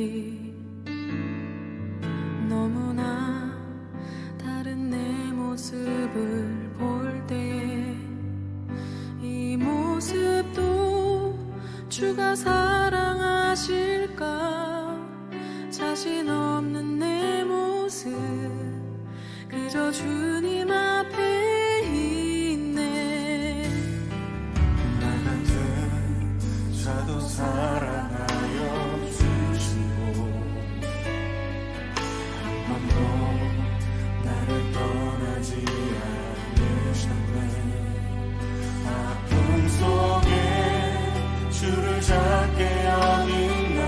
모습이 너무나 다른 내 모습을 볼 때에 이 모습도 주가 사랑하실까? 자신 없는 내 모습 그저 주님 앞에 있네. 나 같은 자도 사랑하여 주시고 한 번도 나를 떠나지 않으셨네. 아픔 속에 주를 작게 여긴 날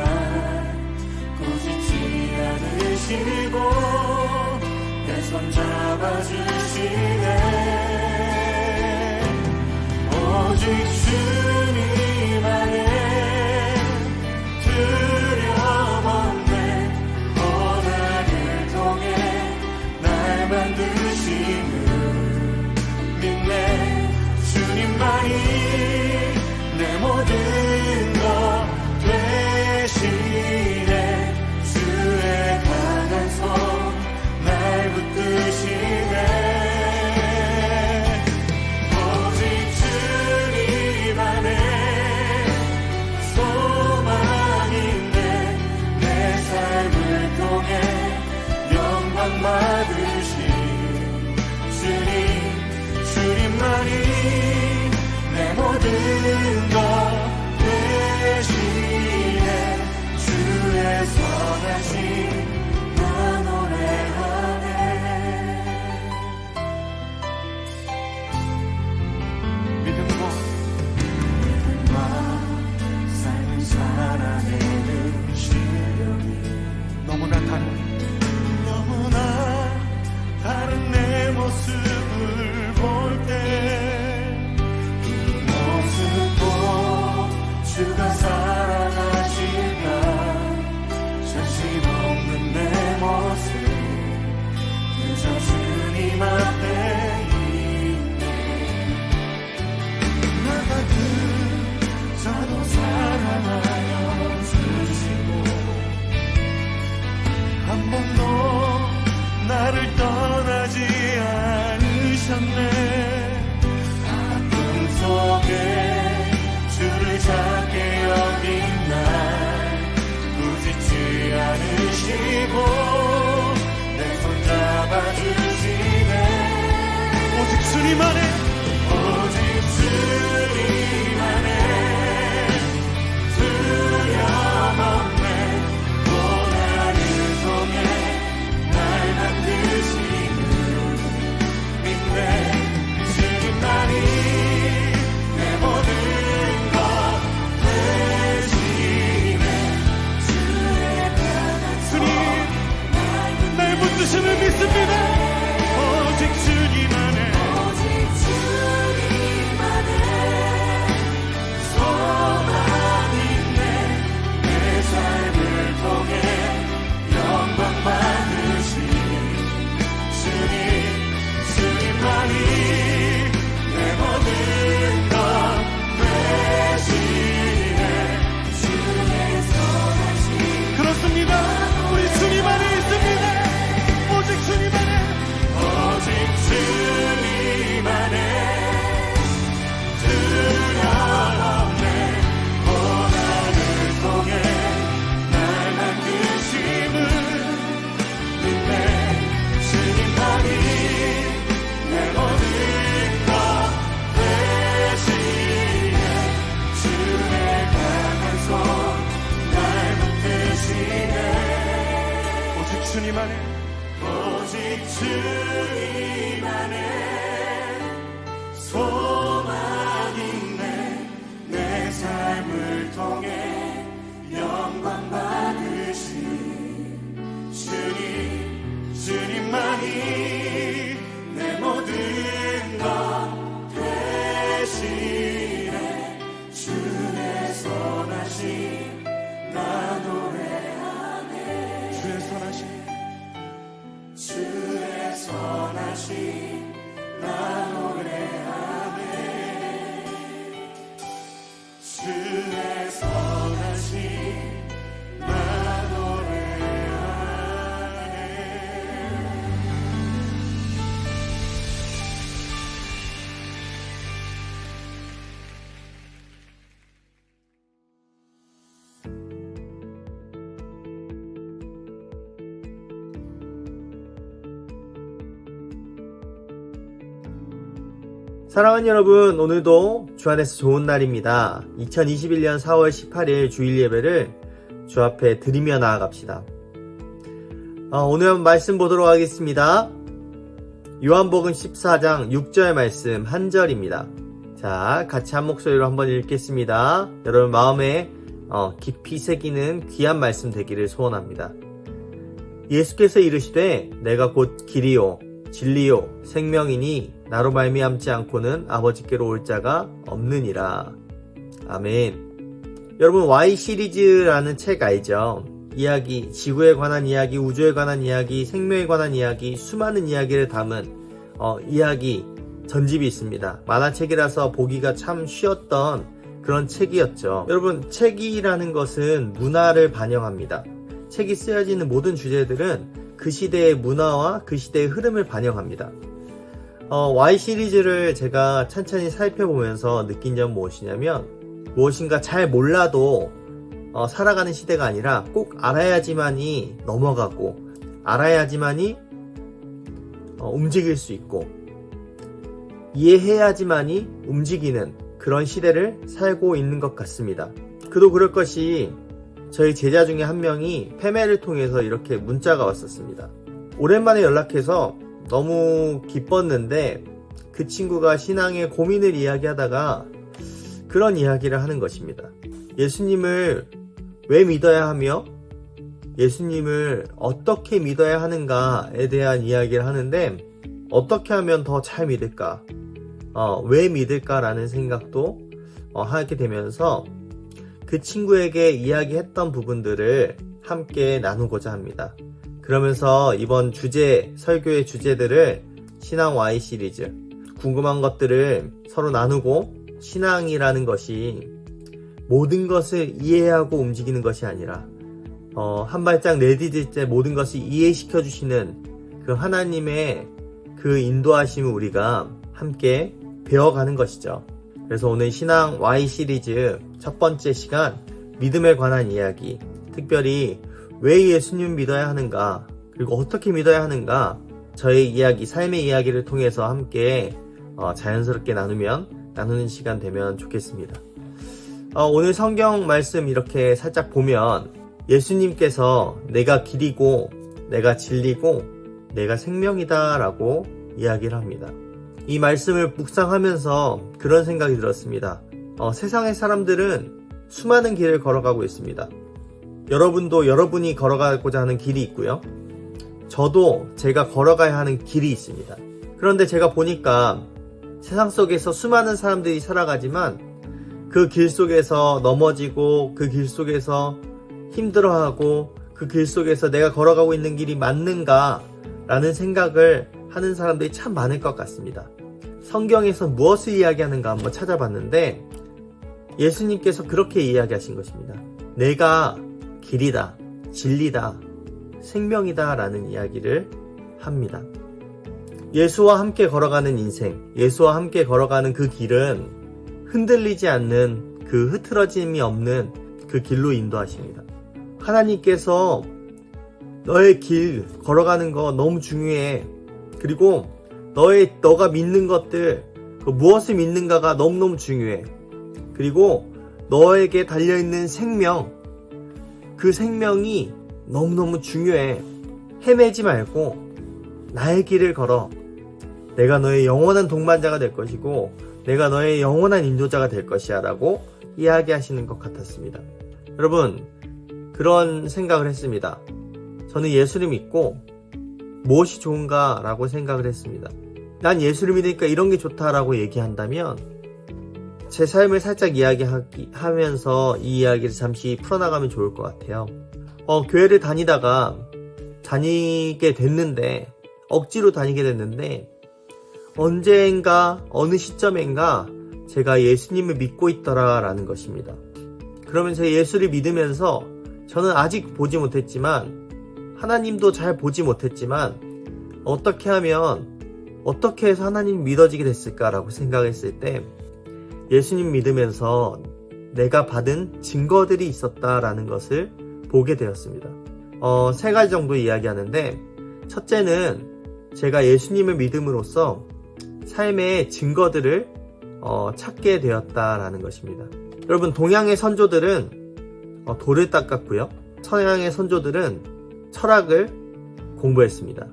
꾸짖지 않으시고 내 손 잡아주시네. 오직 주님 안에 두려움 없네. 고난을 통해 날 만드심을 믿네. 주님만이 내 모든 것 되시네. 주의 강한 손 날 붙드시네. 오직 주님 안에 소망인데 내 삶을 통해 영광 받으신 주님만이 내 모든 것 되시네. 주의 선하심 나 노래하네. 믿음과 삶을 살아내는 실력이 너무나 다른 내 모습을 볼 때 이 모습도 주가 사랑하실까? 자신 없는 내 모습 그저 주님 앞에 있네. 나 같은 자도 사랑하여 주시고 한 번도 나를 떠나지 않으셨네. 아픔 속에 주를 작게 여긴 날 꾸짖지 않으시고 내 손 잡아주시네. 오직 주님 안에 두려움 없네. 고난을 통해 날 만드심을 믿네. 주님만이 내 모든 것 되시네. 주님 날 붙드심을 믿습니다. 오직 주님 안에 소망 있네. 내 삶을 통해 영광 받으신 주님만이 내 모든 것 되시네. 주의 선하심 그렇습니다. 우리 주님 안에 있습니다. 오직 주님 안에 두려움 없네. 고난을 통해 날 만드심을 믿네. 주님만이 내 모든 것 되시네. 주의 강한 손 날 붙드시네. 오직 주님 안에 소망 있네. 내 삶을 통해 영광 받으신 주님만이 내 모든 것 되시네. 주의 선하심 나 노래하네. 주의 선하심 나 노래하네. 주의 선하심 나 사랑하는 여러분, 오늘도 주 안에서 좋은 날입니다. 2021년 4월 18일 주일 예배를 주 앞에 드리며 나아갑시다. 오늘 말씀 보도록 하겠습니다. 요한복음 14장 6절 말씀 한 절입니다. 자, 같이 한 목소리로 한번 읽겠습니다. 여러분 마음에 깊이 새기는 귀한 말씀 되기를 소원합니다. 예수께서 이르시되 내가 곧 길이요 진리요 생명이니 나로 말미암지 않고는 아버지께로 올 자가 없느니라. 아멘. 여러분 Y 시리즈라는 책 알죠? 이야기, 지구에 관한 이야기, 우주에 관한 이야기, 생명에 관한 이야기, 수많은 이야기를 담은 이야기 전집이 있습니다. 만화책이라서 보기가 참 쉬웠던 그런 책이었죠. 여러분, 책이라는 것은 문화를 반영합니다. 책이 쓰여지는 모든 주제들은 그 시대의 문화와 그 시대의 흐름을 반영합니다. Y 시리즈를 제가 찬찬히 살펴보면서 느낀 점 무엇이냐면, 무엇인가 잘 몰라도 살아가는 시대가 아니라 꼭 알아야지만이 넘어가고, 알아야지만이 움직일 수 있고, 이해해야지만이 움직이는 그런 시대를 살고 있는 것 같습니다. 그도 그럴 것이 저희 제자 중에 한 명이 패매를 통해서 이렇게 문자가 왔었습니다. 오랜만에 연락해서 너무 기뻤는데 그 친구가 신앙의 고민을 이야기하다가 그런 이야기를 하는 것입니다. 예수님을 왜 믿어야 하며 예수님을 어떻게 믿어야 하는가에 대한 이야기를 하는데, 어떻게 하면 더 잘 믿을까? 왜 믿을까라는 생각도 하게 되면서 그 친구에게 이야기했던 부분들을 함께 나누고자 합니다. 그러면서 이번 설교의 주제들을 신앙 Y 시리즈, 궁금한 것들을 서로 나누고, 신앙이라는 것이 모든 것을 이해하고 움직이는 것이 아니라 한 발짝 내디딜 때 모든 것을 이해시켜 주시는 그 하나님의 그 인도하심을 우리가 함께 배워가는 것이죠. 그래서 오늘 신앙 Y 시리즈 첫 번째 시간, 믿음에 관한 이야기, 특별히 왜 예수님 믿어야 하는가, 그리고 어떻게 믿어야 하는가, 저의 이야기, 삶의 이야기를 통해서 함께 자연스럽게 나누는 시간 되면 좋겠습니다. 오늘 성경 말씀 이렇게 살짝 보면 예수님께서 내가 길이고 내가 진리고 내가 생명이다 라고 이야기를 합니다. 이 말씀을 묵상하면서 그런 생각이 들었습니다. 세상의 사람들은 수많은 길을 걸어가고 있습니다. 여러분도 여러분이 걸어가고자 하는 길이 있고요. 저도 제가 걸어가야 하는 길이 있습니다. 그런데 제가 보니까 세상 속에서 수많은 사람들이 살아가지만 그 길 속에서 넘어지고, 그 길 속에서 힘들어하고, 그 길 속에서 내가 걸어가고 있는 길이 맞는가 라는 생각을 하는 사람들이 참 많을 것 같습니다. 성경에서 무엇을 이야기하는가 한번 찾아봤는데 예수님께서 그렇게 이야기하신 것입니다. 내가 길이다, 진리다, 생명이다 라는 이야기를 합니다. 예수와 함께 걸어가는 인생, 예수와 함께 걸어가는 그 길은 흔들리지 않는, 그 흐트러짐이 없는 그 길로 인도하십니다. 하나님께서 너의 길 걸어가는 거 너무 중요해. 그리고 너가 믿는 것들, 무엇을 믿는가가 너무너무 중요해. 그리고 너에게 달려있는 생명, 그 생명이 너무너무 중요해. 헤매지 말고 나의 길을 걸어. 내가 너의 영원한 동반자가 될 것이고 내가 너의 영원한 인도자가 될 것이야 라고 이야기하시는 것 같았습니다. 여러분, 그런 생각을 했습니다. 저는 예수를 믿고 무엇이 좋은가 라고 생각을 했습니다. 난 예수를 믿으니까 이런 게 좋다라고 얘기한다면 제 삶을 살짝 이야기하면서 이 이야기를 잠시 풀어나가면 좋을 것 같아요. 교회를 다니게 됐는데, 억지로 다니게 됐는데, 언젠가 어느 시점인가 제가 예수님을 믿고 있더라라는 것입니다. 그러면서 예수를 믿으면서 저는 아직 보지 못했지만, 하나님도 잘 보지 못했지만, 어떻게 해서 하나님 믿어지게 됐을까라고 생각했을 때 예수님 믿으면서 내가 받은 증거들이 있었다라는 것을 보게 되었습니다. 3가지 정도 이야기하는데, 첫째는 제가 예수님을 믿음으로써 삶의 증거들을 찾게 되었다라는 것입니다. 여러분, 동양의 선조들은 돌을 닦았고요. 서양의 선조들은 철학을 공부했습니다.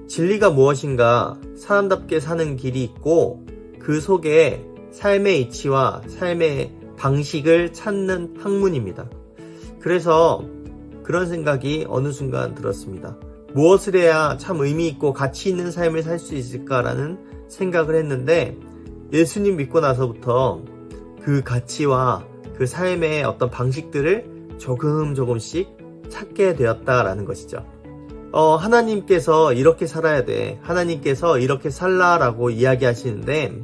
진리가 무엇인가, 사람답게 사는 길이 있고 그 속에 삶의 이치와 삶의 방식을 찾는 학문입니다. 그래서 그런 생각이 어느 순간 들었습니다. 무엇을 해야 참 의미 있고 가치 있는 삶을 살 수 있을까라는 생각을 했는데, 예수님 믿고 나서부터 그 가치와 그 삶의 어떤 방식들을 조금씩 찾게 되었다라는 것이죠. 하나님께서 이렇게 살아야 돼, 하나님께서 이렇게 살라라고 이야기하시는데,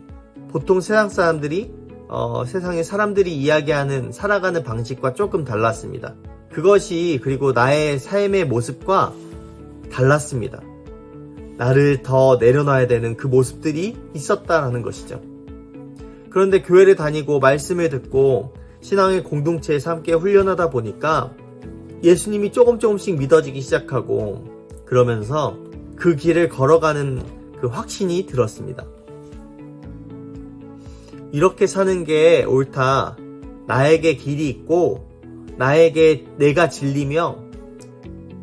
보통 세상 사람들이 세상의 사람들이 이야기하는 살아가는 방식과 조금 달랐습니다. 그것이 그리고 나의 삶의 모습과 달랐습니다. 나를 더 내려놔야 되는 그 모습들이 있었다라는 것이죠. 그런데 교회를 다니고 말씀을 듣고 신앙의 공동체에서 함께 훈련하다 보니까 예수님이 조금씩 믿어지기 시작하고, 그러면서 그 길을 걸어가는 그 확신이 들었습니다. 이렇게 사는 게 옳다. 나에게 길이 있고 나에게 내가 진리며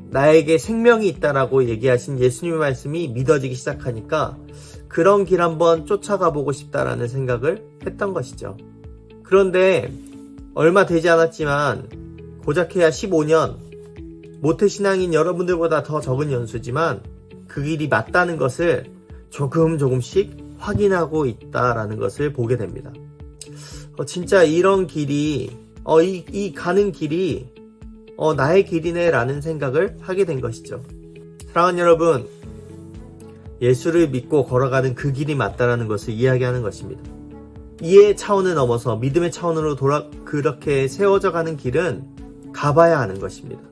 나에게 생명이 있다라고 얘기하신 예수님의 말씀이 믿어지기 시작하니까 그런 길 한번 쫓아가 보고 싶다라는 생각을 했던 것이죠. 그런데 얼마 되지 않았지만, 고작해야 15년, 모태신앙인 여러분들보다 더 적은 연수지만 그 길이 맞다는 것을 조금씩 확인하고 있다라는 것을 보게 됩니다. 진짜 이런 길이, 이 가는 길이 나의 길이네 라는 생각을 하게 된 것이죠. 사랑하는 여러분, 예수를 믿고 걸어가는 그 길이 맞다라는 것을 이야기하는 것입니다. 이해의 차원을 넘어서 믿음의 차원으로 그렇게 세워져 가는 길은 가봐야 하는 것입니다.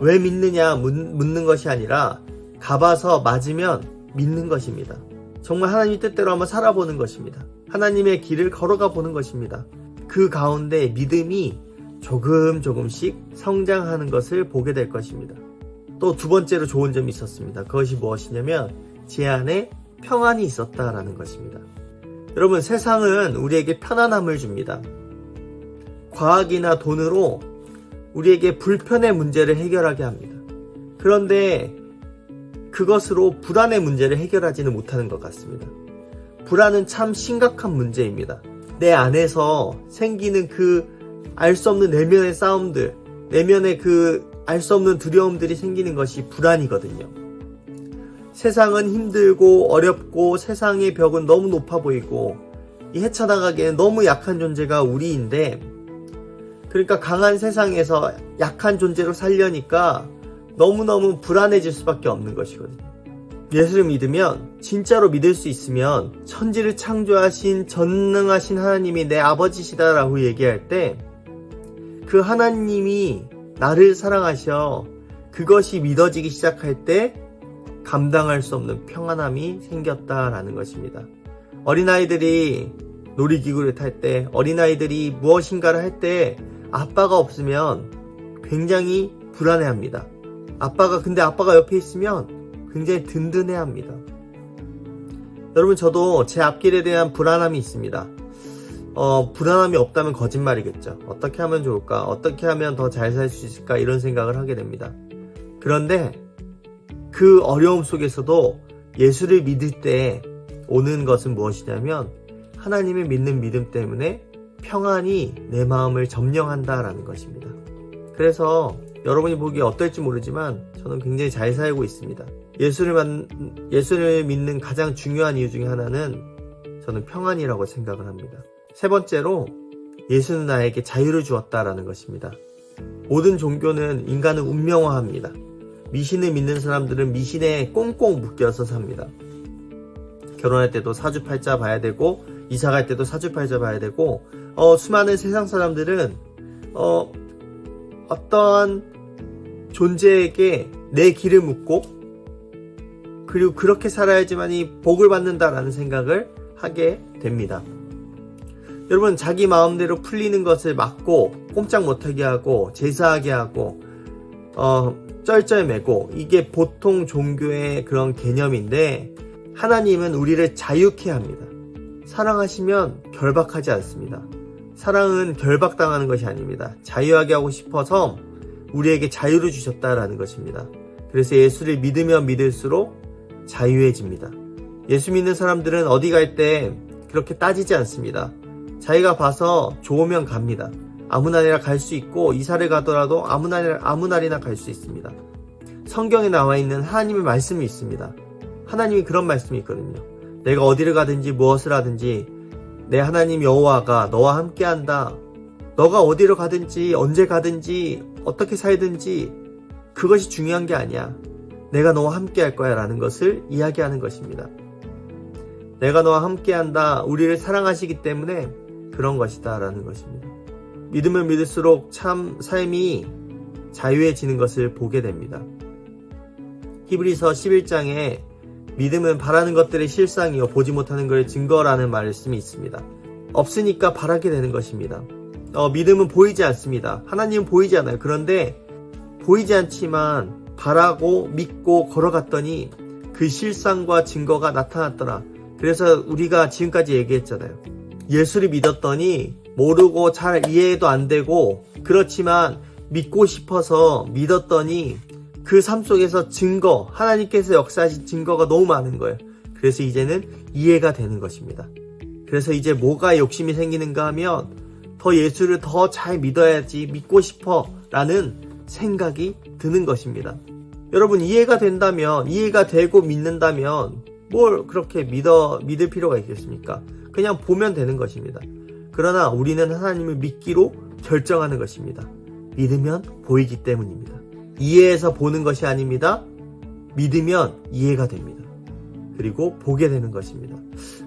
왜 믿느냐 묻는 것이 아니라 가봐서 맞으면 믿는 것입니다. 정말 하나님의 뜻대로 한번 살아보는 것입니다. 하나님의 길을 걸어가 보는 것입니다. 그 가운데 믿음이 조금씩 성장하는 것을 보게 될 것입니다. 또 두 번째로 좋은 점이 있었습니다. 그것이 무엇이냐면 제 안에 평안이 있었다라는 것입니다. 여러분, 세상은 우리에게 편안함을 줍니다. 과학이나 돈으로 우리에게 불편의 문제를 해결하게 합니다. 그런데 그것으로 불안의 문제를 해결하지는 못하는 것 같습니다. 불안은 참 심각한 문제입니다. 내 안에서 생기는 그 알 수 없는 내면의 싸움들, 내면의 그 알 수 없는 두려움들이 생기는 것이 불안이거든요. 세상은 힘들고 어렵고 세상의 벽은 너무 높아 보이고 이 헤쳐나가기에는 너무 약한 존재가 우리인데, 그러니까 강한 세상에서 약한 존재로 살려니까 너무너무 불안해질 수밖에 없는 것이거든요. 예수를 믿으면, 진짜로 믿을 수 있으면 천지를 창조하신 전능하신 하나님이 내 아버지시다라고 얘기할 때 그 하나님이 나를 사랑하셔, 그것이 믿어지기 시작할 때 감당할 수 없는 평안함이 생겼다라는 것입니다. 어린아이들이 놀이기구를 탈 때, 어린아이들이 무엇인가를 할 때 아빠가 없으면 굉장히 불안해합니다. 근데 아빠가 옆에 있으면 굉장히 든든해합니다. 여러분, 저도 제 앞길에 대한 불안함이 있습니다. 불안함이 없다면 거짓말이겠죠. 어떻게 하면 좋을까? 어떻게 하면 더 잘 살 수 있을까? 이런 생각을 하게 됩니다. 그런데 그 어려움 속에서도 예수를 믿을 때 오는 것은 무엇이냐면 하나님을 믿는 믿음 때문에 평안이 내 마음을 점령한다라는 것입니다. 그래서 여러분이 보기에 어떨지 모르지만 저는 굉장히 잘 살고 있습니다. 예수를 믿는 가장 중요한 이유 중에 하나는 저는 평안이라고 생각을 합니다. 세 번째로, 예수는 나에게 자유를 주었다라는 것입니다. 모든 종교는 인간을 운명화합니다. 미신을 믿는 사람들은 미신에 꽁꽁 묶여서 삽니다. 결혼할 때도 사주팔자 봐야 되고, 이사갈 때도 사주팔자 봐야 되고, 수많은 세상 사람들은 어떠한 존재에게 내 길을 묻고, 그리고 그렇게 살아야지만이 복을 받는다라는 생각을 하게 됩니다. 여러분, 자기 마음대로 풀리는 것을 막고 꼼짝 못하게 하고 제사하게 하고 쩔쩔매고, 이게 보통 종교의 그런 개념인데, 하나님은 우리를 자유케 합니다. 사랑하시면 결박하지 않습니다. 사랑은 결박당하는 것이 아닙니다. 자유하게 하고 싶어서 우리에게 자유를 주셨다라는 것입니다. 그래서 예수를 믿으면 믿을수록 자유해집니다. 예수 믿는 사람들은 어디 갈 때 그렇게 따지지 않습니다. 자기가 봐서 좋으면 갑니다. 아무 날이나 갈 수 있고 이사를 가더라도 아무 날이나 갈 수 있습니다. 성경에 나와 있는 하나님의 말씀이 있습니다. 하나님이 그런 말씀이 있거든요. 내가 어디를 가든지 무엇을 하든지 내 하나님 여호와가 너와 함께한다. 너가 어디로 가든지 언제 가든지 어떻게 살든지 그것이 중요한 게 아니야. 내가 너와 함께할 거야 라는 것을 이야기하는 것입니다. 내가 너와 함께한다. 우리를 사랑하시기 때문에 그런 것이다 라는 것입니다. 믿으면 믿을수록 참 삶이 자유해지는 것을 보게 됩니다. 히브리서 11장에 믿음은 바라는 것들의 실상이요 보지 못하는 것의 증거라는 말씀이 있습니다. 없으니까 바라게 되는 것입니다. 믿음은 보이지 않습니다. 하나님은 보이지 않아요. 그런데 보이지 않지만 바라고 믿고 걸어갔더니 그 실상과 증거가 나타났더라. 그래서 우리가 지금까지 얘기했잖아요. 예수를 믿었더니 모르고 잘 이해도 안 되고 그렇지만 믿고 싶어서 믿었더니 그 삶 속에서 증거, 하나님께서 역사하신 증거가 너무 많은 거예요. 그래서 이제는 이해가 되는 것입니다. 그래서 이제 뭐가 욕심이 생기는가 하면 더 예수를 더 잘 믿어야지, 믿고 싶어 라는 생각이 드는 것입니다. 여러분, 이해가 된다면, 이해가 되고 믿는다면 뭘 그렇게 믿을 필요가 있겠습니까? 그냥 보면 되는 것입니다. 그러나 우리는 하나님을 믿기로 결정하는 것입니다. 믿으면 보이기 때문입니다. 이해해서 보는 것이 아닙니다. 믿으면 이해가 됩니다. 그리고 보게 되는 것입니다.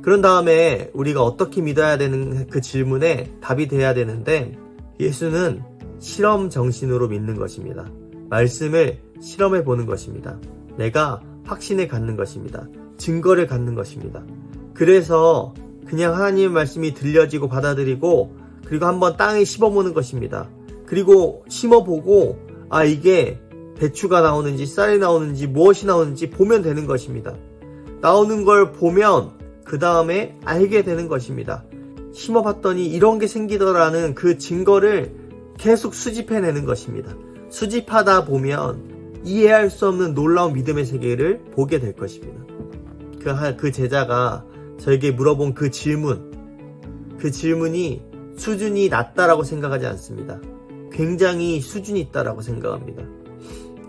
그런 다음에 우리가 어떻게 믿어야 되는 그 질문에 답이 돼야 되는데, 예수는 실험 정신으로 믿는 것입니다. 말씀을 실험해 보는 것입니다. 내가 확신을 갖는 것입니다. 증거를 갖는 것입니다. 그래서 그냥 하나님의 말씀이 들려지고 받아들이고 그리고 한번 땅에 심어보는 것입니다. 그리고 심어보고 이게 배추가 나오는지 쌀이 나오는지 무엇이 나오는지 보면 되는 것입니다. 나오는 걸 보면 그 다음에 알게 되는 것입니다. 심어봤더니 이런 게 생기더라는 그 증거를 계속 수집해내는 것입니다. 수집하다 보면 이해할 수 없는 놀라운 믿음의 세계를 보게 될 것입니다. 그 제자가 저에게 물어본 그 질문이 수준이 낮다라고 생각하지 않습니다. 굉장히 수준이 있다라고 생각합니다.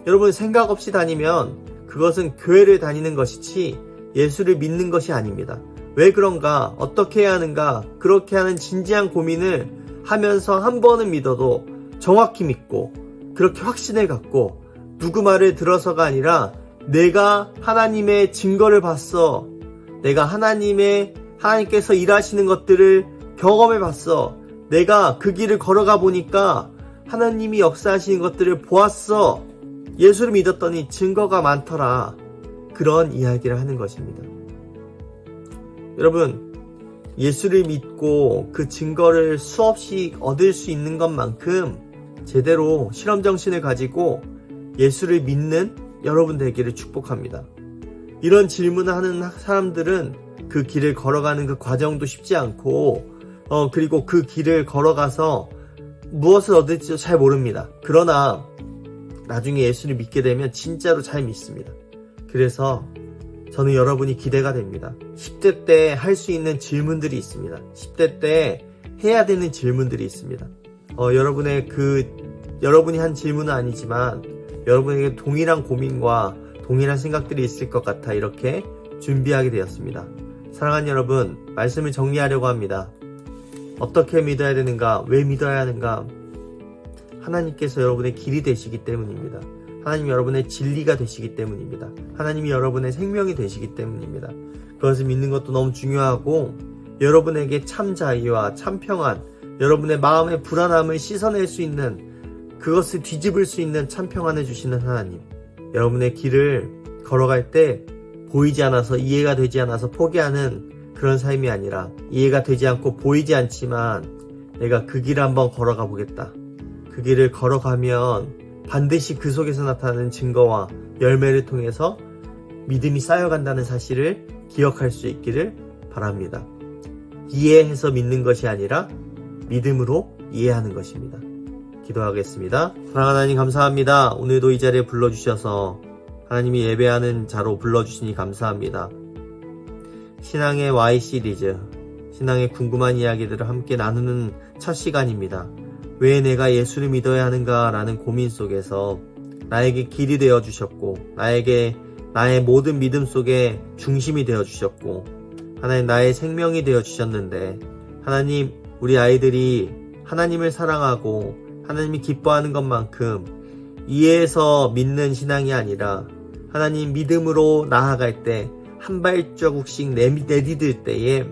여러분, 생각 없이 다니면 그것은 교회를 다니는 것이지 예수를 믿는 것이 아닙니다. 왜 그런가? 어떻게 해야 하는가? 그렇게 하는 진지한 고민을 하면서 한 번은 믿어도 정확히 믿고 그렇게 확신을 갖고 누구 말을 들어서가 아니라 내가 하나님의 증거를 봤어. 내가 하나님께서 일하시는 것들을 경험해 봤어. 내가 그 길을 걸어가 보니까 하나님이 역사하시는 것들을 보았어. 예수를 믿었더니 증거가 많더라. 그런 이야기를 하는 것입니다. 여러분, 예수를 믿고 그 증거를 수없이 얻을 수 있는 것만큼 제대로 실험 정신을 가지고 예수를 믿는 여러분 되기를 축복합니다. 이런 질문을 하는 사람들은 그 길을 걸어가는 그 과정도 쉽지 않고 그리고 그 길을 걸어가서 무엇을 얻을지도 잘 모릅니다. 그러나 나중에 예수를 믿게 되면 진짜로 잘 믿습니다. 그래서 저는 여러분이 기대가 됩니다. 10대 때 할 수 있는 질문들이 있습니다. 10대 때 해야 되는 질문들이 있습니다. 여러분이 한 질문은 아니지만 여러분에게 동일한 고민과 동일한 생각들이 있을 것 같아 이렇게 준비하게 되었습니다. 사랑하는 여러분, 말씀을 정리하려고 합니다. 어떻게 믿어야 되는가? 왜 믿어야 하는가? 하나님께서 여러분의 길이 되시기 때문입니다. 하나님이 여러분의 진리가 되시기 때문입니다. 하나님이 여러분의 생명이 되시기 때문입니다. 그것을 믿는 것도 너무 중요하고, 여러분에게 참 자유와 참 평안, 여러분의 마음의 불안함을 씻어낼 수 있는, 그것을 뒤집을 수 있는 참 평안을 주시는 하나님, 여러분의 길을 걸어갈 때 보이지 않아서, 이해가 되지 않아서 포기하는 그런 삶이 아니라, 이해가 되지 않고 보이지 않지만 내가 그 길을 한번 걸어가 보겠다. 그 길을 걸어가면 반드시 그 속에서 나타나는 증거와 열매를 통해서 믿음이 쌓여간다는 사실을 기억할 수 있기를 바랍니다. 이해해서 믿는 것이 아니라 믿음으로 이해하는 것입니다. 기도하겠습니다. 사랑하는 하나님 감사합니다. 오늘도 이 자리에 불러주셔서 하나님이 예배하는 자로 불러주시니 감사합니다. 신앙의 Y 시리즈, 신앙의 궁금한 이야기들을 함께 나누는 첫 시간입니다. 왜 내가 예수를 믿어야 하는가 라는 고민 속에서 나에게 길이 되어 주셨고, 나의 모든 믿음 속에 중심이 되어 주셨고, 하나님 나의 생명이 되어 주셨는데, 하나님 우리 아이들이 하나님을 사랑하고 하나님이 기뻐하는 것만큼 이해해서 믿는 신앙이 아니라 하나님 믿음으로 나아갈 때 한 발자국씩 내디딜 때에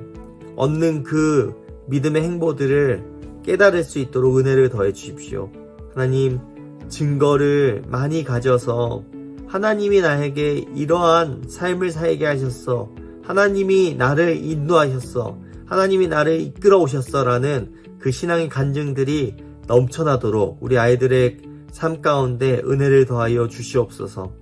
얻는 그 믿음의 행보들을 깨달을 수 있도록 은혜를 더해 주십시오. 하나님 증거를 많이 가져서 하나님이 나에게 이러한 삶을 살게 하셨어, 하나님이 나를 인도하셨어, 하나님이 나를 이끌어 오셨어 라는 그 신앙의 간증들이 넘쳐나도록 우리 아이들의 삶 가운데 은혜를 더하여 주시옵소서.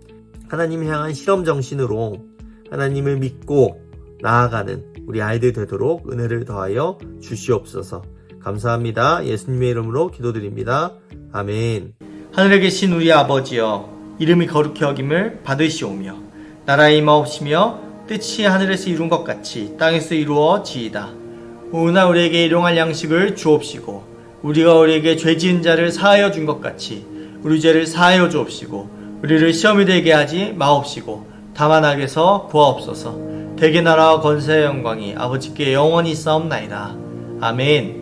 하나님을 향한 실험 정신으로 하나님을 믿고 나아가는 우리 아이들 되도록 은혜를 더하여 주시옵소서. 감사합니다. 예수님의 이름으로 기도드립니다. 아멘. 하늘에 계신 우리 아버지여, 이름이 거룩히 여김을 받으시오며 나라의 임하옵시며 뜻이 하늘에서 이룬 것 같이 땅에서 이루어지이다. 오늘 우리에게 일용할 양식을 주옵시고 우리가 우리에게 죄 지은 자를 사하여 준 것 같이 우리 죄를 사하여 주옵시고 우리를 시험에 들게 하지 마옵시고 다만 악에서 구하옵소서. 대개 나라와 권세의 영광이 아버지께 영원히 있사옵나이다. 아멘.